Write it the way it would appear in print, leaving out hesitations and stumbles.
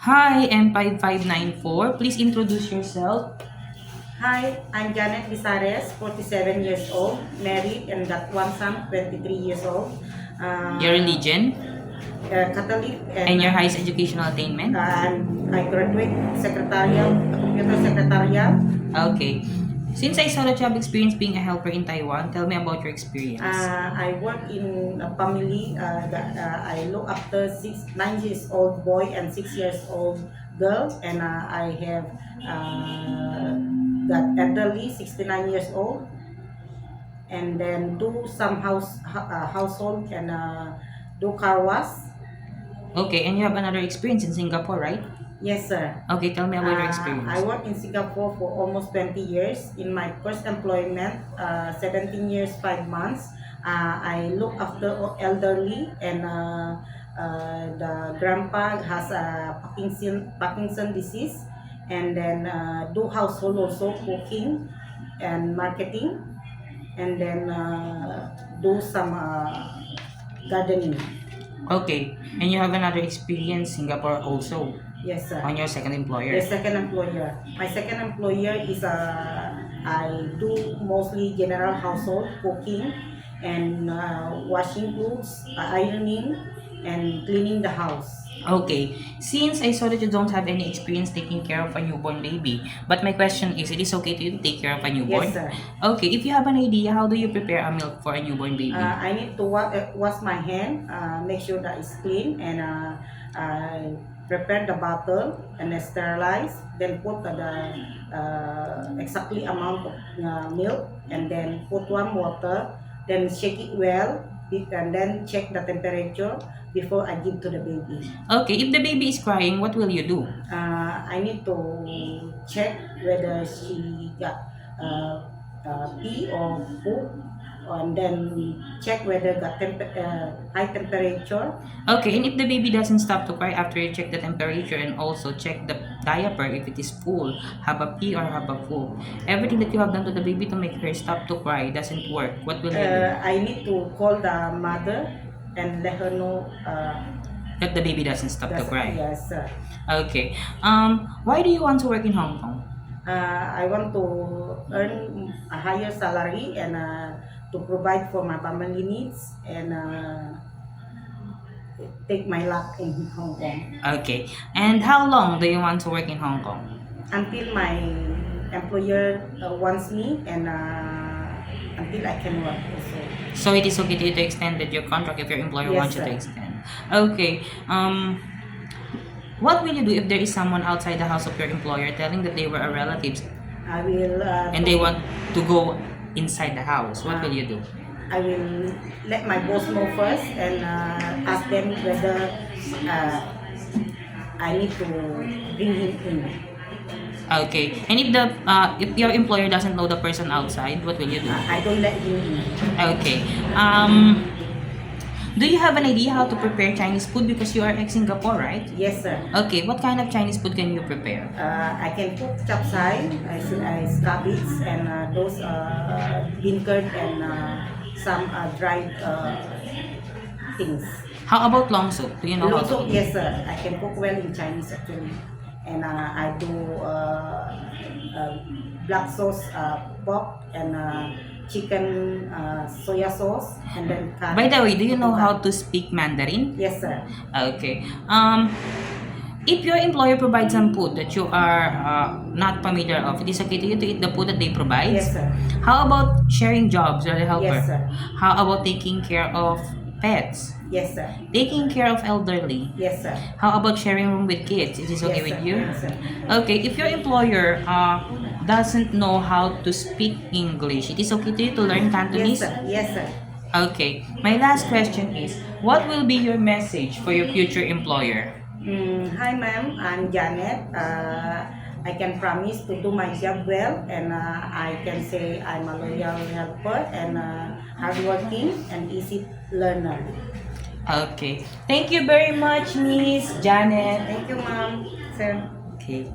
Hi, M5594. Please introduce yourself. Hi, I'm Janet Bisares, 47 years old, married and got one son, 23 years old. Your religion Catholic and your highest educational attainment. I graduate secretarial, computer secretarial. Okay. Since I saw that you have experience being a helper in Taiwan, tell me about your experience. I work in a family I look after 9 years old boy and 6 years old girl, and I have got elderly 69 years old, and then do some household and do car wash. Okay, and you have another experience in Singapore, right? Yes, sir. Okay, tell me about your I experience. worked in Singapore for almost 20 years. In my first employment, 17 years, 5 months, I look after elderly, and the grandpa has a Parkinson disease, and then do household also, cooking and marketing, and then do some gardening. Okay, and you have another experience Singapore also Yes, sir. on your second employer. The second employer. My second employer is I do mostly general household cooking and washing clothes, ironing, and cleaning the house. Okay, since I saw that you don't have any experience taking care of a newborn baby, but my question is, it is okay to you to take care of a newborn? Yes, sir. Okay, if you have an idea, how do you prepare a milk for a newborn baby? I need to wash my hand, make sure that it's clean, and I prepare the bottle and sterilize. Then put the exactly amount of milk, and then put warm water. Then shake it well, and then check the temperature before I give to the baby. Okay, if the baby is crying, what will you do? I need to check whether she got pee or poop, and then check whether got high temperature. Okay, and if the baby doesn't stop to cry after you check the temperature and also check the diaper if it is full, have a pee or have a poop, everything that you have done to the baby to make her stop to cry doesn't work, what will you do? I need to call the mother and let her know That the baby doesn't stop to cry. yes, sir. Okay. Why do you want to work in Hong Kong? I want to earn a higher salary, and to provide for my family needs, and take my luck in Hong Kong Okay. And how long do you want to work in Hong Kong? until my employer wants me, and until I can work also. So it is okay to you to extend your contract if your employer Yes, wants you to sir. extend. Okay. What will you do if there is someone outside the house of your employer telling that they were a relatives I will and they want to go inside the house? What will you do? I will let my boss know first, and ask them whether I need to bring him in. Okay. And if your employer doesn't know the person outside, what will you do? I don't let him in. Okay. Do you have an idea how to prepare Chinese food because you are ex-Singapore, right? Yes, sir. Okay. What kind of Chinese food can you prepare? I can cook chap sai, cabbage, and those bean curd, and some dried things. How about long soup? Do you know how to Also, cook? yes, sir. I can cook well in Chinese actually, and I do black sauce pork, and chicken soya sauce, and then curry. By the way, do you know how to speak Mandarin? Yes, sir. Okay. If your employer provides some food that you are not familiar of, it is okay to you to eat the food that they provide? Yes, sir. How about sharing jobs or the helper? Yes, sir. How about taking care of pets? Yes, sir. Taking care of elderly? Yes, sir. How about sharing room with kids? Is this okay Yes, with sir. you? Yes, sir. Okay, if your employer doesn't know how to speak English, it is okay to you to learn Yes, Cantonese? sir. Yes, sir. Okay, my last question is, what will be your message for your future employer? Hi, ma'am. I'm Janet. I can promise to do my job well, and I can say I'm a loyal helper, and hardworking and easy learner. Okay, thank you very much, Miss Janet. Thank you, ma'am. Sir. Okay.